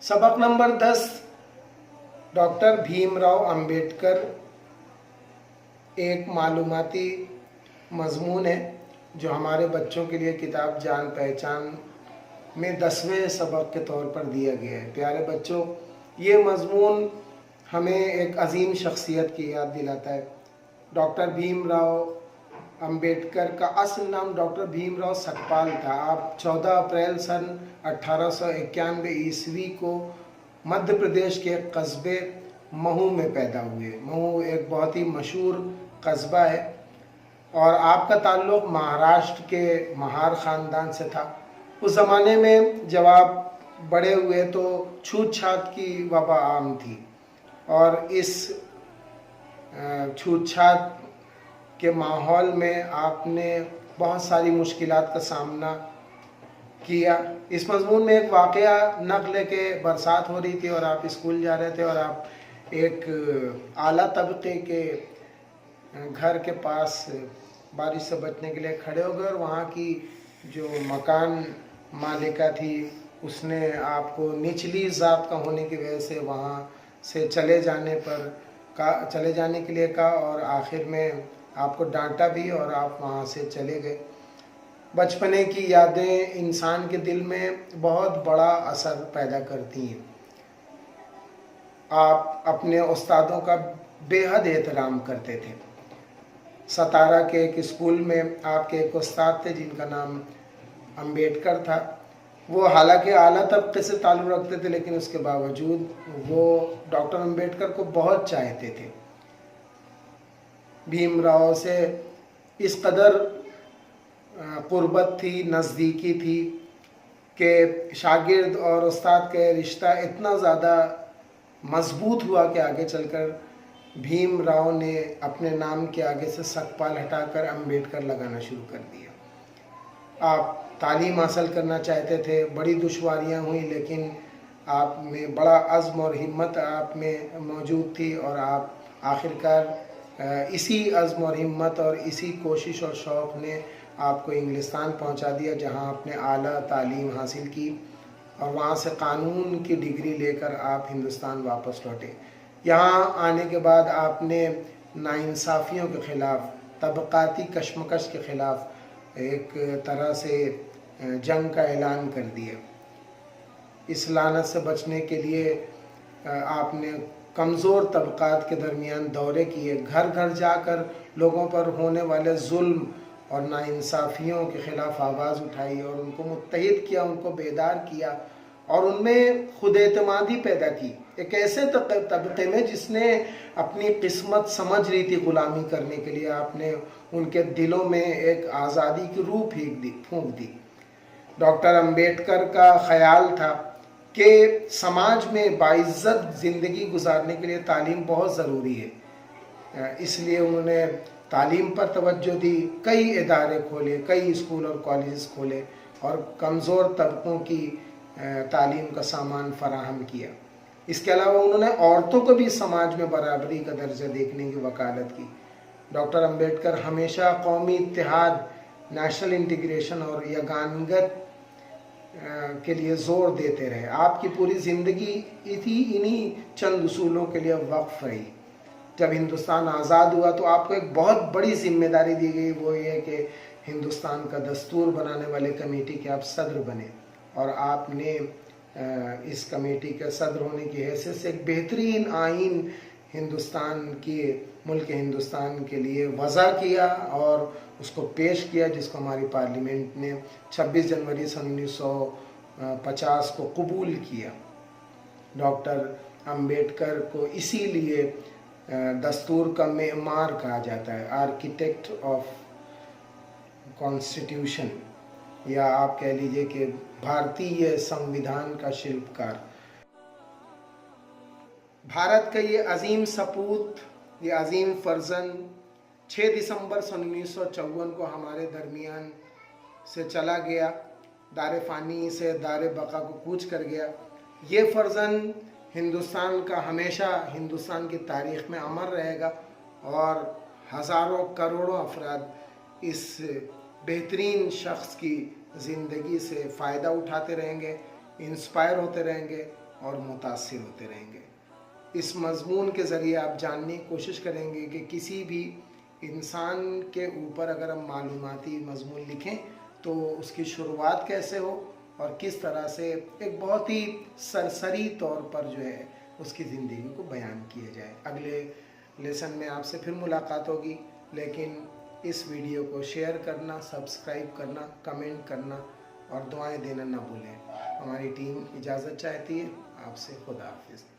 सबक number 10 doctor Bhimrao Ambedkar एक मालूमाती मजमून है जो हमारे बच्चों के लिए किताब जान पहचान में 10वें सबक के तौर पर दिया गया है। प्यारे बच्चों, ये मजमून हमें एक अजीम शख्सियत की याद दिलाता है। डॉक्टर भीमराव अंबेडकर का असल नाम डॉक्टर भीमराव सकपाल था। आप 14 अप्रैल सन 1891 ईस्वी को मध्य प्रदेश के कस्बे महू में पैदा हुए। महू एक बहुत ही मशहूर कस्बा है और आपका ताल्लुक़ महाराष्ट्र के महार ख़ानदान से था। उस ज़माने में जब आप बड़े हुए तो छूत छात की वबा आम थी और इस छूत छात के माहौल में आपने बहुत सारी मुश्किलात का सामना किया। इस मजमून में एक वाक़या नक़ल के बरसात हो रही थी और आप स्कूल जा रहे थे और आप एक आला तबके के घर के पास बारिश से बचने के लिए खड़े हो गए और वहाँ की जो मकान मालिका थी उसने आपको निचली ज़ात का होने की वजह से वहाँ से चले जाने के लिए कहा और आखिर में आपको डांटा भी और आप वहाँ से चले गए। बचपने की यादें इंसान के दिल में बहुत बड़ा असर पैदा करती हैं। आप अपने उस्तादों का बेहद एहतराम करते थे। सतारा के एक स्कूल में आपके एक उस्ताद थे जिनका नाम अंबेडकर था। वो हालांकि आला तबके से ताल्लुक़ रखते थे लेकिन उसके बावजूद वो डॉक्टर अंबेडकर को बहुत चाहते थे। भीमराव से इस कदर क़ुर्बत थी, नज़दीकी थी कि शागिर्द और उस्ताद का रिश्ता इतना ज़्यादा मजबूत हुआ कि आगे चलकर भीमराव ने अपने नाम के आगे से सकपाल हटाकर अंबेडकर लगाना शुरू कर दिया। आप तालीम हासिल करना चाहते थे, बड़ी दुश्वारियां हुई लेकिन आप में बड़ा अज़्म और हिम्मत आप में मौजूद थी और आप आखिरकार इसी अज़्म और हिम्मत और इसी कोशिश और शौक़ ने आपको इंग्लिस्तान पहुंचा दिया जहां आपने आला तालीम हासिल की और वहां से कानून की डिग्री लेकर आप हिंदुस्तान वापस लौटे। यहाँ आने के बाद आपने नाइंसाफ़ियों के ख़िलाफ़, तबक़ाती कशमकश के ख़िलाफ़ एक तरह से जंग का ऐलान कर दिया। इस लानत से बचने के लिए आपने कमज़ोर तबक़ात के दरमियान दौरे किए, घर घर जाकर लोगों पर होने वाले जुल्म और नाइंसाफ़ियों के ख़िलाफ़ आवाज़ उठाई और उनको मुत्तहिद किया, उनको बेदार किया और उनमें खुद एतमादी पैदा की। एक ऐसे तबके में जिसने अपनी किस्मत समझ रही थी ग़ुलामी करने के लिए, आपने उनके दिलों में एक आज़ादी की रूह फूंक दी। डॉक्टर अंबेडकर का ख़याल था कि समाज में बाइज़्ज़त ज़िंदगी गुजारने के लिए तालीम बहुत ज़रूरी है। इसलिए उन्होंने तालीम पर तवज्जो दी, कई इदारे खोले, कई स्कूल और कॉलेज खोले और कमज़ोर तबकों की तालीम का सामान फराहम किया। इसके अलावा उन्होंने औरतों को भी समाज में बराबरी का दर्जा देखने की वकालत की। डॉक्टर अंबेडकर हमेशा कौमी इत्तेहाद, नेशनल इंटीग्रेशन और यगानगत के लिए ज़ोर देते रहे। आपकी पूरी ज़िंदगी इन्हीं चंद उसूलों के लिए वक्फ रही। जब हिंदुस्तान आज़ाद हुआ तो आपको एक बहुत बड़ी जिम्मेदारी दी गई, वो ये है कि हिंदुस्तान का दस्तूर बनाने वाले कमेटी के आप सदर बने और आपने इस कमेटी के सदर होने की हैसियत से एक बेहतरीन आइन मुल्क हिंदुस्तान के लिए वज़ा किया और उसको पेश किया, जिसको हमारी पार्लियामेंट ने 26 जनवरी सन 1950 को कबूल किया। डॉक्टर अंबेडकर को इसीलिए दस्तूर का मेमार कहा जाता है, आर्किटेक्ट ऑफ कॉन्स्टिट्यूशन, या आप कह लीजिए कि भारतीय संविधान का शिल्पकार। भारत का ये अजीम सपूत, ये अजीम फर्जंद 6 दिसंबर सन 1954 को हमारे दरमियान से चला गया, दारे फ़ानी से दारे बका को कूच कर गया। ये फर्जंद हिंदुस्तान का हमेशा हिंदुस्तान की तारीख़ में अमर रहेगा और हज़ारों करोड़ों अफराद इस बेहतरीन शख्स की ज़िंदगी से फ़ायदा उठाते रहेंगे, इंस्पायर होते रहेंगे और मुतासिर होते रहेंगे। इस मज़मून के ज़रिए आप जानने की कोशिश करेंगे कि किसी भी इंसान के ऊपर अगर हम मालूमाती मज़मून लिखें तो उसकी शुरुआत कैसे हो और किस तरह से एक बहुत ही सरसरी तौर पर जो है उसकी ज़िंदगी को बयान किया जाए। अगले लेसन में आपसे फिर मुलाकात होगी, लेकिन इस वीडियो को शेयर करना, सब्सक्राइब करना, कमेंट करना और दुआएं देना ना भूलें। हमारी टीम इजाज़त चाहती है आपसे। खुदा हाफिज़।